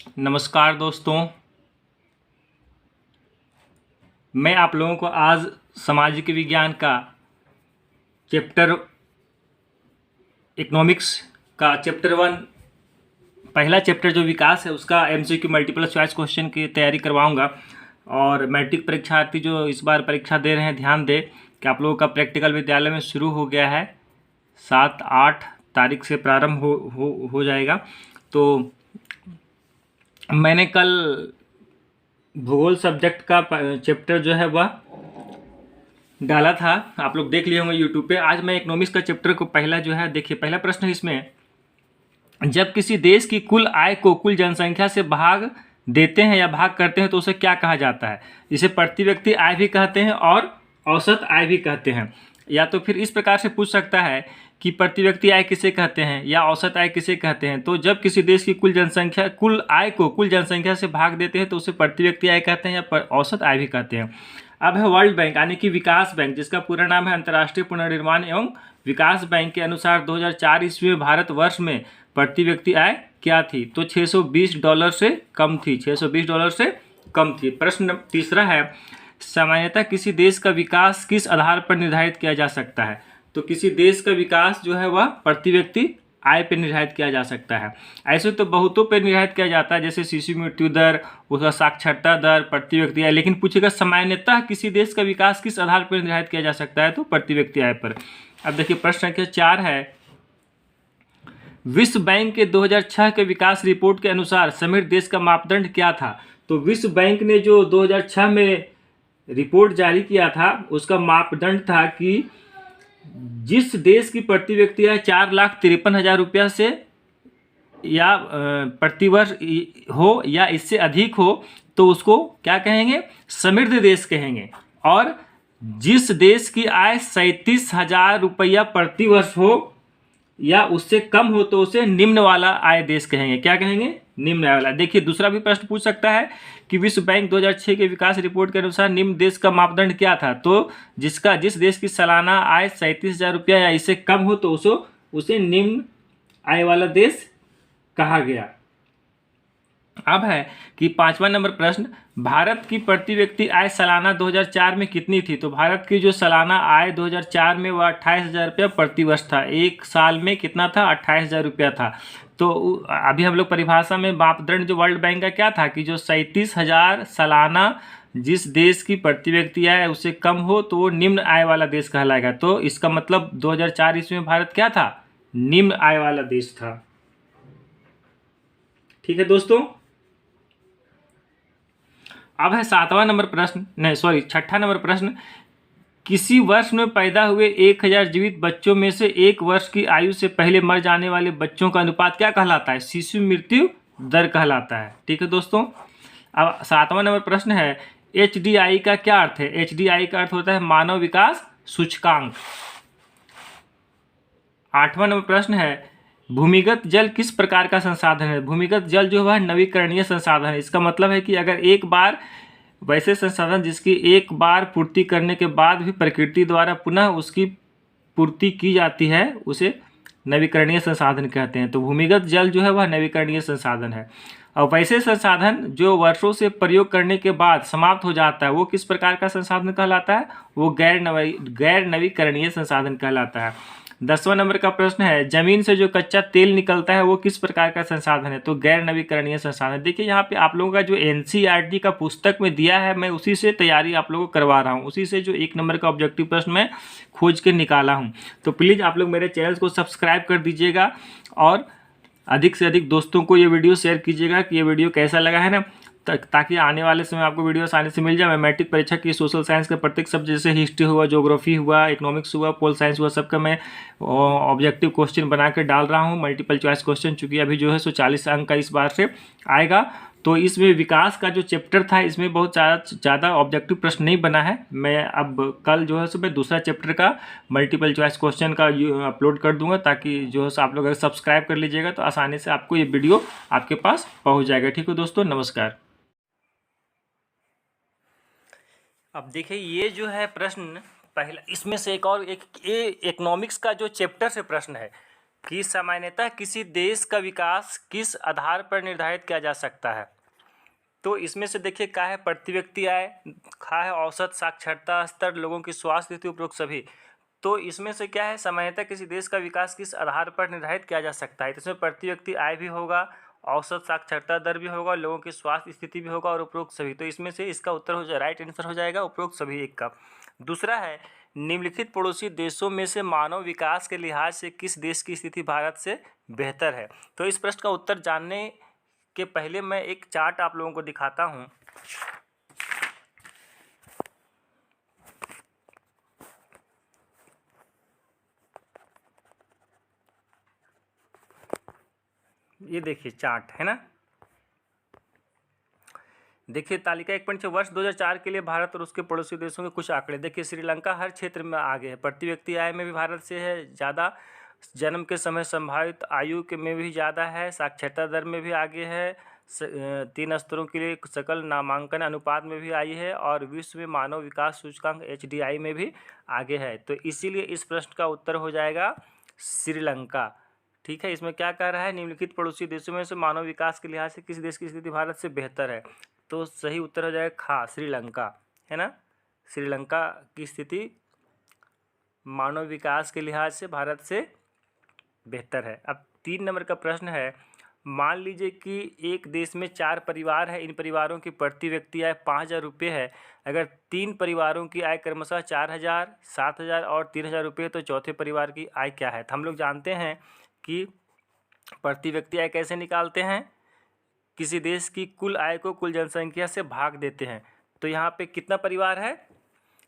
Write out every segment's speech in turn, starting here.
नमस्कार दोस्तों, मैं आप लोगों को आज सामाजिक विज्ञान का चैप्टर इकोनॉमिक्स का चैप्टर 1 पहला चैप्टर जो विकास है उसका एमसीक्यू मल्टीपल चॉइस क्वेश्चन की तैयारी करवाऊंगा। और मैट्रिक परीक्षार्थी जो इस बार परीक्षा दे रहे हैं ध्यान दें कि आप लोगों का प्रैक्टिकल विद्यालय में शुरू हो गया है। 7-8 तारीख से प्रारंभ हो जाएगा। तो मैंने कल भूगोल सब्जेक्ट का चैप्टर जो है वह डाला था, आप लोग देख लिए होंगे यूट्यूब पे। आज मैं इकोनॉमिक्स का चैप्टर को पहला जो है देखिए, पहला प्रश्न है इसमें, जब किसी देश की कुल आय को कुल जनसंख्या से भाग देते हैं या भाग करते हैं तो उसे क्या कहा जाता है। इसे प्रति व्यक्ति आय भी कहते हैं और औसत आय भी कहते हैं। या तो फिर इस प्रकार से पूछ सकता है कि प्रति व्यक्ति आय किसे कहते हैं या औसत आय किसे कहते हैं। तो जब किसी देश की कुल आय को कुल जनसंख्या से भाग देते हैं तो उसे प्रति व्यक्ति आय कहते हैं या औसत आय भी कहते हैं। अब है वर्ल्ड बैंक यानी कि विकास बैंक, जिसका पूरा नाम है अंतर्राष्ट्रीय पुनर्निर्माण एवं विकास बैंक के अनुसार 2004 ईस्वी में भारतवर्ष में प्रति व्यक्ति आय क्या थी। तो $620 से कम थी, $620 से कम थी। प्रश्न तीसरा है, सामान्यतः किसी देश का विकास किस आधार पर निर्धारित किया जा सकता है। तो किसी देश का विकास जो है वह प्रति व्यक्ति आय पर निर्धारित किया जा सकता है। ऐसे तो बहुतों पर निर्धारित किया जाता है, जैसे शिशु मृत्यु दर, उसका साक्षरता दर, प्रति व्यक्ति आय। लेकिन पूछेगा सामान्यतः किसी देश का विकास किस आधार पर निर्धारित किया जा सकता है, तो प्रति व्यक्ति आय पर। अब देखिए प्रश्न संख्या 4 है, विश्व बैंक के 2006 के विकास रिपोर्ट के अनुसार समृद्ध देश का मापदंड क्या था। तो विश्व बैंक ने जो 2006 में रिपोर्ट जारी किया था उसका मापदंड था कि जिस देश की प्रति व्यक्ति आय 4,53,000 रुपया से या प्रतिवर्ष हो या इससे अधिक हो तो उसको क्या कहेंगे, समृद्ध देश कहेंगे। और जिस देश की आय 37,000 रुपया प्रतिवर्ष हो या उससे कम हो तो उसे निम्न वाला आय देश कहेंगे। क्या कहेंगे, निम्न आय वाला। देखिए दूसरा भी प्रश्न पूछ सकता है कि विश्व बैंक 2006 के विकास रिपोर्ट के अनुसार निम्न देश का मापदंड क्या था। तो जिस देश की सालाना आय 37,000 रुपया या इससे कम हो तो उसे निम्न आय वाला देश कहा गया। अब है कि 5वां नंबर प्रश्न, भारत की प्रति व्यक्ति आय सालाना 2004 में कितनी थी। तो भारत की जो सालाना आय 2004 में वह 28,000 रुपया प्रति वर्ष था। एक साल में कितना था, 28,000 रुपया था। तो अभी हम लोग परिभाषा में मापदंड जो वर्ल्ड बैंक का क्या था कि जो 37,000 सालाना जिस देश की प्रति व्यक्ति आय उससे कम हो तो वो निम्न आय वाला देश कहलाएगा। तो इसका मतलब 2004 ईस्वी में भारत क्या था, निम्न आय वाला देश था। ठीक है दोस्तों। अब है 6ठा नंबर प्रश्न, किसी वर्ष में पैदा हुए 1000 जीवित बच्चों में से 1 वर्ष की आयु से पहले मर जाने वाले बच्चों का अनुपात क्या कहलाता है, शिशु मृत्यु दर कहलाता है। ठीक है दोस्तों। अब 7वां नंबर प्रश्न है, HDI का क्या अर्थ है। HDI का अर्थ होता है मानव विकास सूचकांक। 8वां नंबर प्रश्न है, भूमिगत जल किस प्रकार का संसाधन है। भूमिगत जल जो है नवीकरणीय संसाधन है। इसका मतलब है कि अगर एक बार वैसे संसाधन जिसकी एक बार पूर्ति करने के बाद भी प्रकृति द्वारा पुनः उसकी पूर्ति की जाती है उसे नवीकरणीय संसाधन कहते हैं। तो भूमिगत जल जो है वह नवीकरणीय संसाधन है। और वैसे संसाधन जो वर्षों से प्रयोग करने के बाद समाप्त हो जाता है वो किस प्रकार का संसाधन कहलाता है, वो गैर नवीकरणीय संसाधन कहलाता है। 10वां नंबर का प्रश्न है, जमीन से जो कच्चा तेल निकलता है वो किस प्रकार का संसाधन है। तो गैर नवीकरणीय संसाधन। देखिए यहाँ पे आप लोगों का जो NCERT का पुस्तक में दिया है मैं उसी से तैयारी आप लोगों को करवा रहा हूँ, उसी से जो 1 नंबर का ऑब्जेक्टिव प्रश्न मैं खोज के निकाला हूँ। तो प्लीज़ आप लोग मेरे चैनल को सब्सक्राइब कर दीजिएगा और अधिक से अधिक दोस्तों को ये वीडियो शेयर कीजिएगा कि ये वीडियो कैसा लगा है ना, ताकि आने वाले समय आपको वीडियो आसानी से मिल जाए। मैं मैट्रिक परीक्षा की सोशल साइंस का प्रत्येक सब्जेक्ट जैसे हिस्ट्री हुआ, ज्योग्राफी हुआ, इकोनॉमिक्स हुआ, पोल साइंस हुआ, सबका मैं ऑब्जेक्टिव क्वेश्चन बना कर डाल रहा हूँ। मल्टीपल चॉइस क्वेश्चन चूँकि अभी जो है 40 अंक का इस बार से आएगा। तो इसमें विकास का जो चैप्टर था इसमें बहुत ज़्यादा ऑब्जेक्टिव प्रश्न नहीं बना है। मैं अब कल जो है मैं दूसरा चैप्टर का मल्टीपल चॉइस क्वेश्चन का अपलोड कर दूंगा, ताकि जो है आप लोग अगर सब्सक्राइब कर लीजिएगा तो आसानी से आपको ये वीडियो आपके पास पहुँच जाएगा। ठीक है दोस्तों, नमस्कार। अब देखिए ये जो है प्रश्न पहला, इसमें से एक और एक इकोनॉमिक्स का जो चैप्टर से प्रश्न है कि सामान्यतः किसी देश का विकास किस आधार पर निर्धारित किया जा सकता है। तो इसमें से देखिए क्या है, प्रति व्यक्ति आय, खा है औसत साक्षरता स्तर, लोगों की स्वास्थ्य स्थिति, उपरोक्त सभी। तो इसमें से क्या है, सामान्यतः किसी देश का विकास किस आधार पर निर्धारित किया जा सकता है। तो इसमें प्रति व्यक्ति आय भी होगा, औसत साक्षरता दर भी होगा, लोगों की स्वास्थ्य स्थिति भी होगा और उपरोक्त सभी। तो इसमें से इसका उत्तर हो जाए, राइट आंसर हो जाएगा उपरोक्त सभी एक का। दूसरा है, निम्नलिखित पड़ोसी देशों में से मानव विकास के लिहाज से किस देश की स्थिति भारत से बेहतर है। तो इस प्रश्न का उत्तर जानने के पहले मैं एक चार्ट आप लोगों को दिखाता हूँ। ये देखिए चार्ट है ना। देखिए तालिका 1.6 वर्ष 2004 के लिए भारत और उसके पड़ोसी देशों के कुछ आंकड़े। देखिए श्रीलंका हर क्षेत्र में आगे है, प्रति व्यक्ति आय में भी भारत से है ज़्यादा, जन्म के समय संभावित आयु के में भी ज़्यादा है, साक्षरता दर में भी आगे है, 3 स्तरों के लिए सकल नामांकन अनुपात में भी आई है और विश्व में मानव विकास सूचकांक HDI में भी आगे है। तो इसीलिए इस प्रश्न का उत्तर हो जाएगा श्रीलंका। ठीक है, इसमें क्या कह रहा है, निम्नलिखित पड़ोसी देशों में से मानव विकास के लिहाज से किस देश की स्थिति भारत से बेहतर है। तो सही उत्तर हो जाएगा खा, श्रीलंका, है ना। श्रीलंका की स्थिति मानव विकास के लिहाज से भारत से बेहतर है। अब 3 नंबर का प्रश्न है, मान लीजिए कि एक देश में 4 परिवार है, इन परिवारों की प्रति व्यक्ति आय 5,000 रुपये है। अगर 3 परिवारों की आय क्रमशः 4,000, 7,000 और 3,000 रुपये, तो चौथे परिवार की आय क्या है। तो हम लोग जानते हैं कि प्रति व्यक्ति आय कैसे निकालते हैं, किसी देश की कुल आय को कुल जनसंख्या से भाग देते हैं। तो यहाँ पे कितना परिवार है,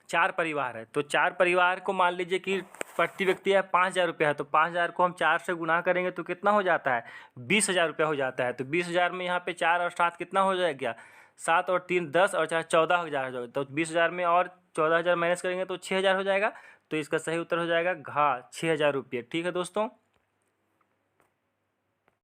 4 परिवार है। तो 4 परिवार को मान लीजिए कि प्रति व्यक्ति है 5,000 रुपया है, तो 5,000 को हम 4 से गुना करेंगे तो कितना हो जाता है, 20,000 रुपया हो जाता है। तो 20,000 में यहाँ पे 4 और 7 कितना हो जाएगा, 7 और 3 10 और 4 14,000 हो जाएगा। तो 20,000 में और 14,000 माइनस करेंगे तो 6,000 हो जाएगा। तो इसका सही उत्तर हो जाएगा घा, 6,000 रुपये। ठीक है दोस्तों।